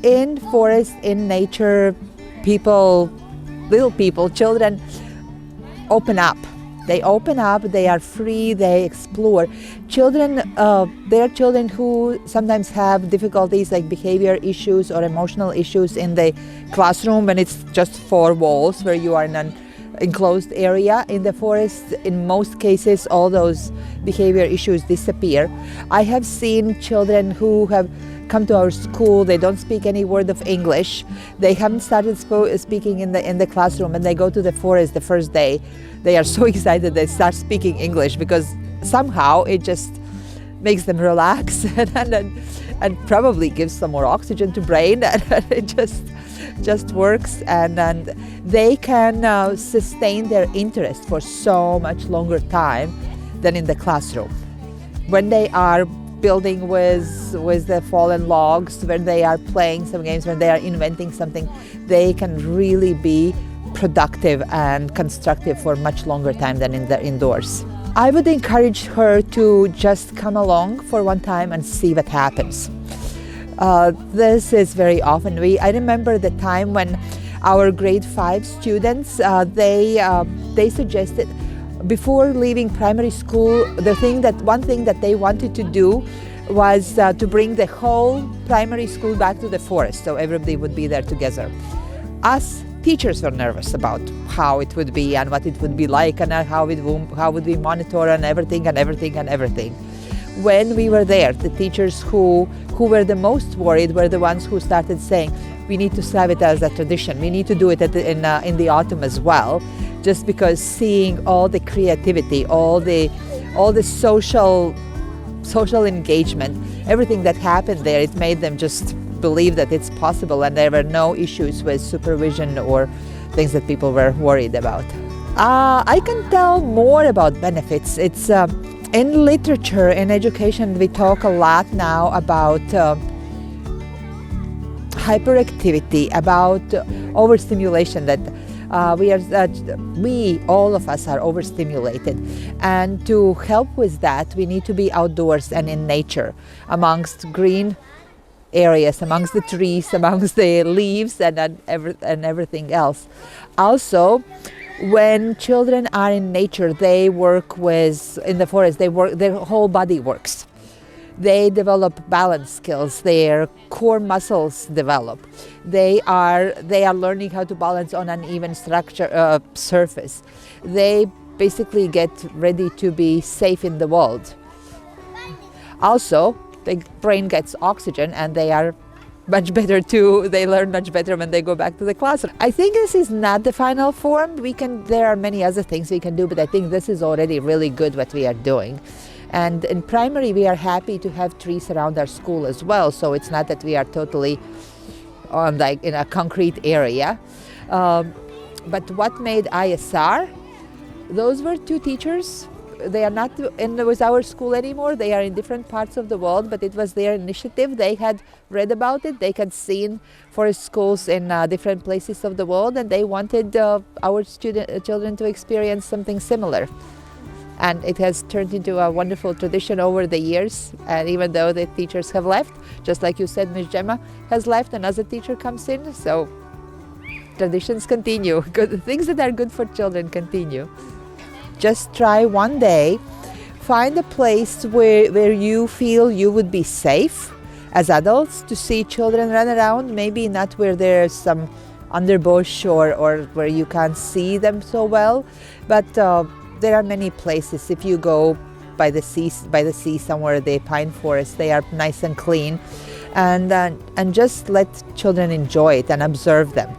In forest, in nature, little people, children open up. They open up, they are free, they explore. Children, there are children who sometimes have difficulties like behavior issues or emotional issues in the classroom when it's just four walls where you are in an enclosed area. In the forest, in most cases, all those behavior issues disappear. I have seen children who have come to our school, they don't speak any word of English, they haven't started speaking in the classroom, and they go to the forest the first day. They are so excited they start speaking English because somehow it just makes them relax and probably gives some more oxygen to brain, and it just works, and they can sustain their interest for so much longer time than in the classroom. When they are building with the fallen logs, when they are playing some games, when they are inventing something, they can really be productive and constructive for much longer time than in the indoors. I would encourage her to just come along for one time and see what happens. This is very often. I remember the time when our grade 5 students, they suggested before leaving primary school, one thing that they wanted to do was to bring the whole primary school back to the forest, so everybody would be there together. Us teachers were nervous about how it would be and what it would be like and how would we monitor and everything. When we were there, the teachers who were the most worried were the ones who started saying, we need to have it as a tradition. We need to do it in the autumn as well, just because seeing all the creativity, all the social engagement, everything that happened there, it made them just believe that it's possible, and there were no issues with supervision or things that people were worried about. I can tell more about benefits. It's in literature, in education, we talk a lot now about hyperactivity, about overstimulation, that all of us are overstimulated, and to help with that we need to be outdoors and in nature, amongst green areas, amongst the trees, amongst the leaves and everything else. Also, when children are in nature, they work in the forest, their whole body works. They develop balance skills, their core muscles develop. They are learning how to balance on an uneven surface. They basically get ready to be safe in the world. Also, the brain gets oxygen, and they are much better too. They learn much better when they go back to the classroom. I think this is not the final form. There are many other things we can do, but I think this is already really good what we are doing. And in primary, we are happy to have trees around our school as well. So it's not that we are totally in a concrete area. But what made ISR? Those were two teachers. They are not with our school anymore. They are in different parts of the world, but it was their initiative. They had read about it. They had seen forest schools in different places of the world, and they wanted our children to experience something similar. And it has turned into a wonderful tradition over the years. And even though the teachers have left, just like you said, Ms. Gemma has left, another teacher comes in. So traditions continue. Good things that are good for children continue. Just try one day, find a place where you feel you would be safe as adults to see children run around, maybe not where there's some underbush or where you can't see them so well, but there are many places. If you go by the sea somewhere, the pine forest, they are nice and clean, and just let children enjoy it and observe them,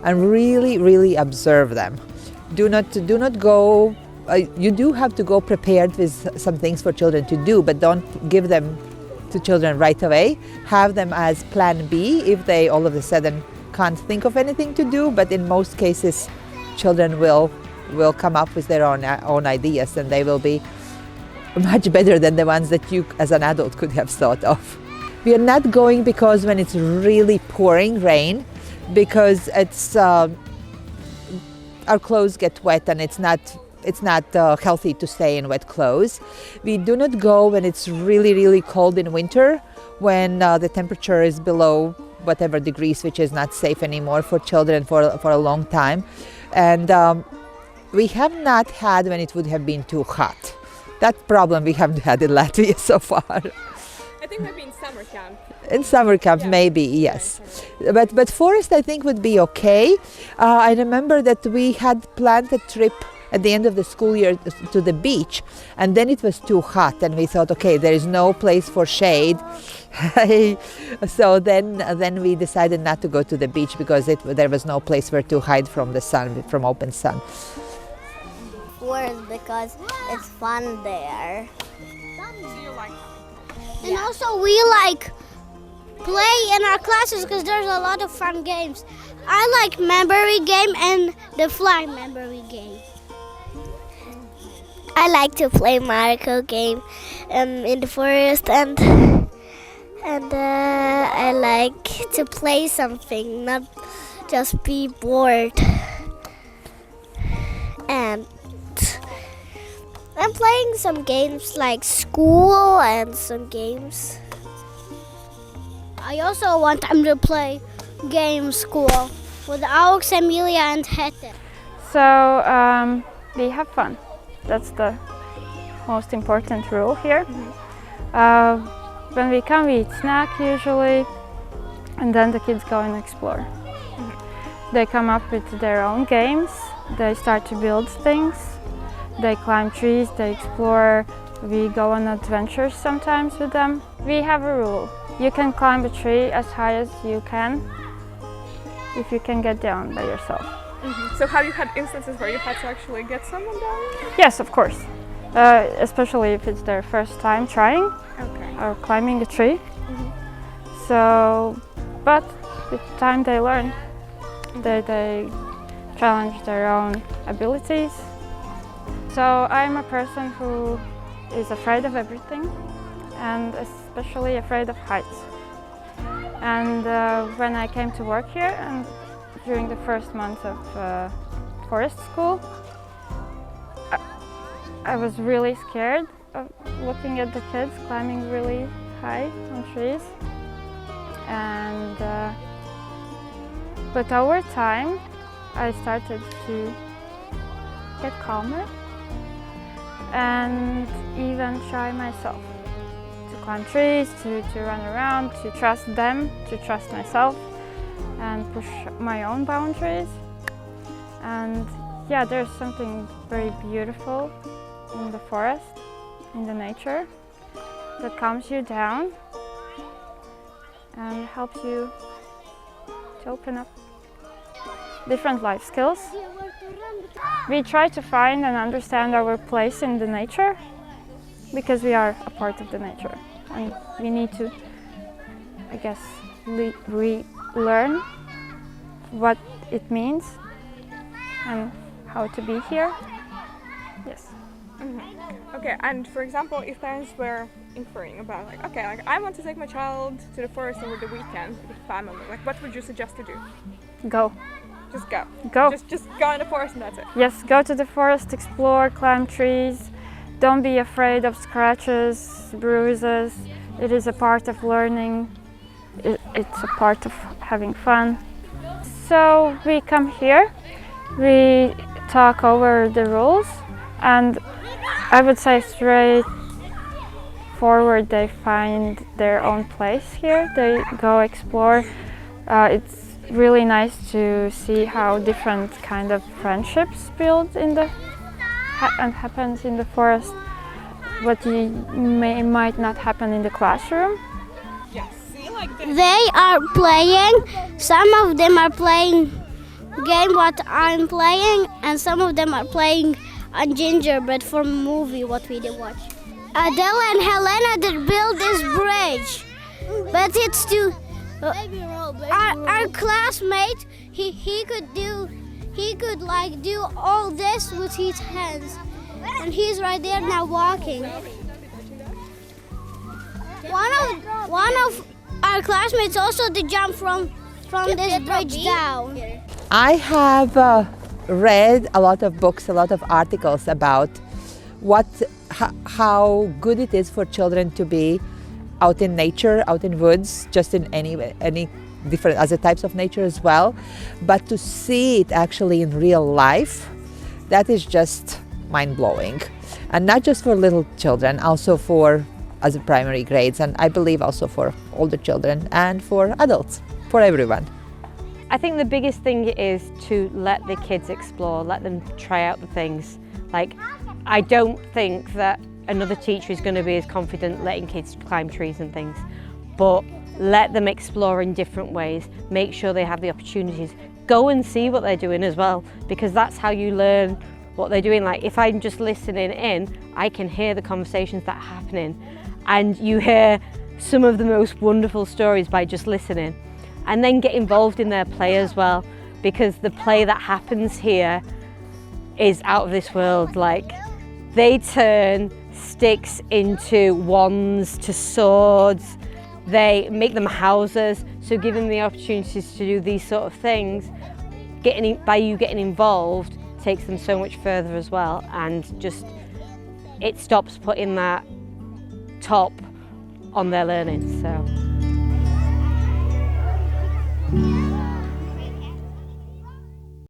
and really observe them. Do not go. You do have to go prepared with some things for children to do, but don't give them to children right away. Have them as plan B if they all of a sudden can't think of anything to do, but in most cases children will come up with their own ideas, and they will be much better than the ones that you as an adult could have thought of. We are not going because when it's really pouring rain, because it's our clothes get wet and it's not healthy to stay in wet clothes. We do not go when it's really cold in winter, when the temperature is below whatever degrees, which is not safe anymore for children for a long time. And we have not had when it would have been too hot. That problem we haven't had in Latvia so far. I think maybe in summer camp. In summer camp, maybe, yes. But forest, I think, would be okay. I remember that we had planned a trip at the end of the school year to the beach, and then it was too hot, and we thought, okay, there is no place for shade. So then we decided not to go to the beach because there was no place where to hide from the sun, from open sun. Forest because it's fun there. So you like And also we like play in our classes because there's a lot of fun games. I like memory game and the flag memory game. I like to play Mario game in the forest and I like to play something, not just be bored. And I'm playing some games like school and some games. I also want them to play game school with Alex, Emilia and Hette. So we have fun. That's the most important rule here. When we come, we eat snack usually, and then the kids go and explore. They come up with their own games. They start to build things. They climb trees, they explore. We go on adventures sometimes with them. We have a rule. You can climb a tree as high as you can if you can get down by yourself. So have you had instances where you had to actually get someone down? Yes, of course. Especially if it's their first time trying or climbing a tree. So, but with time they learn. They challenge their own abilities. So I'm a person who is afraid of everything and especially afraid of heights. And when I came to work here and during the first month of forest school, I was really scared of looking at the kids climbing really high on trees. And but over time, I started to get calmer and even try myself to climb trees, to run around, to trust them, to trust myself and push my own boundaries. And yeah, there's something very beautiful in the forest, in the nature, that calms you down and helps you to open up different life skills. We try to find and understand our place in the nature because we are a part of the nature and we need to, I guess, relearn what it means and how to be here. Yes. Okay, and for example, if parents were inferring about I want to take my child to the forest over the weekend with family, what would you suggest to do? Go. Just go. Go. Just go in the forest and that's it. Yes, go to the forest, explore, climb trees. Don't be afraid of scratches, bruises. It is a part of learning. It's a part of having fun. So we come here, we talk over the rules, and I would say straight forward they find their own place here. They go explore. It's really nice to see how different kind of friendships build in the and happens in the forest. What might not happen in the classroom. Yes. See, like this. They are playing. Some of them are playing game what I'm playing, and some of them are playing a gingerbread from a movie what we did watch. Adele and Helena did build this bridge, but it's too. Our classmate, he could do all this with his hands, and he's right there now walking. One of our classmates also did jump from this bridge down. I have read a lot of books, a lot of articles about how good it is for children to be out in nature, out in woods, just in any different other types of nature as well. But to see it actually in real life, that is just mind-blowing. And not just for little children, also for other primary grades, and I believe also for older children and for adults, for everyone. I think the biggest thing is to let the kids explore, let them try out the things. Like, I don't think that another teacher is going to be as confident letting kids climb trees and things, but let them explore in different ways, make sure they have the opportunities. Go and see what they're doing as well, because that's how you learn what they're doing. Like, if I'm just listening in, I can hear the conversations that are happening, and you hear some of the most wonderful stories by just listening. And then get involved in their play as well, because the play that happens here is out of this world. Like, they turn sticks into wands, to swords, they make them houses, so giving them the opportunities to do these sort of things, by you getting involved, takes them so much further as well, and just, it stops putting that top on their learning. So.